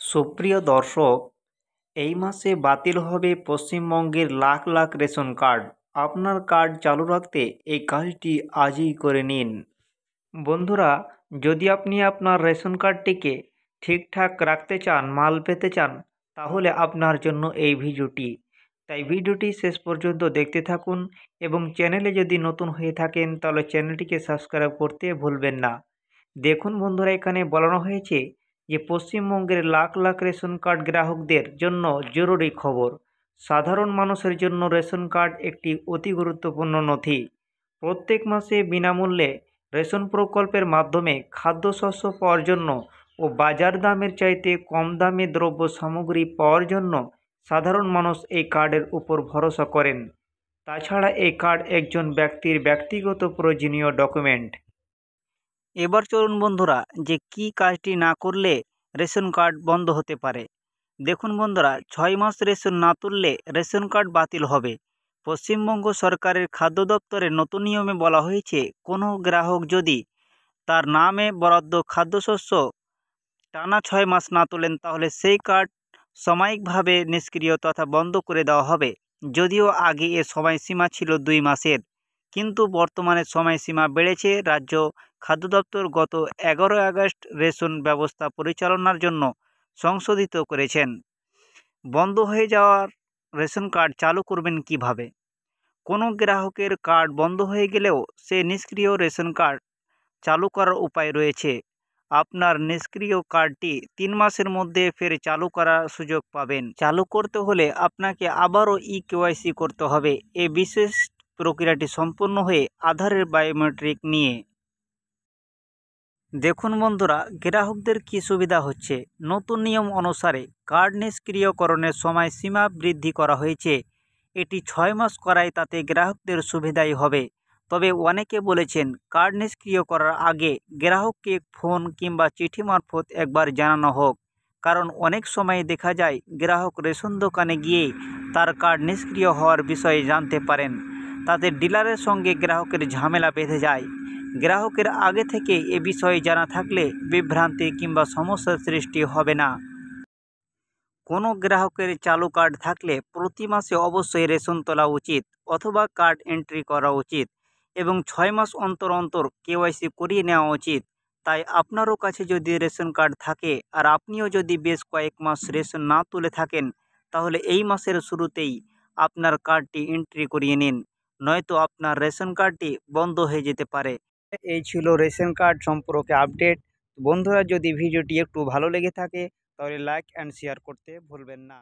সুপ্রিয় দর্শক, এই মাসে বাতিল হবে পশ্চিমবঙ্গের লাখ লাখ রেশন কার্ড। আপনার কার্ড চালু রাখতে এই কাজটি আজই করে নিন। বন্ধুরা, যদি আপনি আপনার রেশন কার্ডটিকে ঠিকঠাক রাখতে চান, মাল পেতে চান, তাহলে আপনার জন্য এই ভিডিওটি। তাই ভিডিওটি শেষ পর্যন্ত দেখতে থাকুন এবং চ্যানেলে যদি নতুন হয়ে থাকেন তাহলে চ্যানেলটিকে সাবস্ক্রাইব করতে ভুলবেন না। দেখুন বন্ধুরা, এখানে বলানো হয়েছে যে পশ্চিমবঙ্গের লাখ লাখ রেশন কার্ড গ্রাহকদের জন্য জরুরি খবর। সাধারণ মানুষের জন্য রেশন কার্ড একটি অতি গুরুত্বপূর্ণ নথি। প্রত্যেক মাসে বিনামূল্যে রেশন প্রকল্পের মাধ্যমে খাদ্যশস্য পাওয়ার জন্য ও বাজার দামের চাইতে কম দামে দ্রব্য সামগ্রী পাওয়ার জন্য সাধারণ মানুষ এই কার্ডের উপর ভরসা করেন। তাছাড়া এই কার্ড একজন ব্যক্তির ব্যক্তিগত প্রয়োজনীয় ডকুমেন্ট। এবার চলুন বন্ধুরা, যে কি কাজটি না করলে রেশন কার্ড বন্ধ হতে পারে। দেখুন বন্ধুরা, 6 মাস রেশন না তুললে রেশন কার্ড বাতিল হবে। পশ্চিমবঙ্গ সরকারের খাদ্য দপ্তরের নতুন নিয়মে বলা হয়েছে, কোনো গ্রাহক যদি তার নামে বরাদ্দ খাদ্যশস্য টানা 6 মাস না তোলেন তাহলে সেই কার্ড সাময়িকভাবে নিষ্ক্রিয় তথা বন্ধ করে দেওয়া হবে। যদিও আগে এ সময়সীমা ছিল 2 মাসের, কিন্তু বর্তমানে সময়সীমা বেড়েছে। রাজ্য খাদ্য দপ্তর গত 11 আগস্ট রেশন ব্যবস্থা পরিচালনার জন্য সংশোধিত করেছেন। বন্ধ হয়ে যাওয়ার রেশন কার্ড চালু করবেন কিভাবে? কোনো গ্রাহকের কার্ড বন্ধ হয়ে গেলেও সে নিষ্ক্রিয় রেশন কার্ড চালু করার উপায় রয়েছে। আপনার নিষ্ক্রিয় কার্ডটি 3 মাসের মধ্যে ফের চালু করার সুযোগ পাবেন। চালু করতে হলে আপনাকে আবারও কেওয়াইসি করতে হবে। এই বিশেষ প্রক্রিয়াটি সম্পূর্ণ হয়ে আধারের বায়োমেট্রিক নিয়ে। দেখুন বন্ধুরা, গ্রাহকদের কি সুবিধা হচ্ছে। নতুন নিয়ম অনুসারে কার্ড নিষ্ক্রিয়করণের সময়সীমা বৃদ্ধি করা হয়েছে। এটি 6 মাস করায় তাতে গ্রাহকদের সুবিধাই হবে। তবে অনেকে বলেছেন, কার্ড নিষ্ক্রিয় করার আগে গ্রাহককে ফোন কিংবা চিঠি মারফত একবার জানানো হোক। কারণ অনেক সময় দেখা যায় গ্রাহক রেশন দোকানে গিয়ে তার কার্ড নিষ্ক্রিয় হওয়ার বিষয়ে জানতে পারেন। তাতে ডিলারের সঙ্গে গ্রাহকের ঝামেলা বেঁধে যায়। গ্রাহকের আগে থেকে এ বিষয়ে জানা থাকলে বিভ্রান্তি কিংবা সমস্যার সৃষ্টি হবে না। কোনো গ্রাহকের চালু কার্ড থাকলে প্রতি মাসে অবশ্যই রেশন তোলা উচিত অথবা কার্ড এন্ট্রি করা উচিত এবং 6 মাস অন্তর অন্তর কেওয়াইসি করিয়ে নেওয়া উচিত। তাই আপনারও কাছে যদি রেশন কার্ড থাকে আর আপনিও যদি বেশ কয়েক মাস রেশন না তুলে থাকেন, তাহলে এই মাসের শুরুতেই আপনার কার্ডটি এন্ট্রি করিয়ে নিন, নয়তো আপনার রেশন কার্ডটি বন্ধ হয়ে যেতে পারে। এই ছিল রেশন কার্ড সম্পর্কে আপডেট। বন্ধুরা, যদি ভিডিওটি একটু ভালো লেগে থাকে তাহলে লাইক অ্যান্ড শেয়ার করতে ভুলবেন না।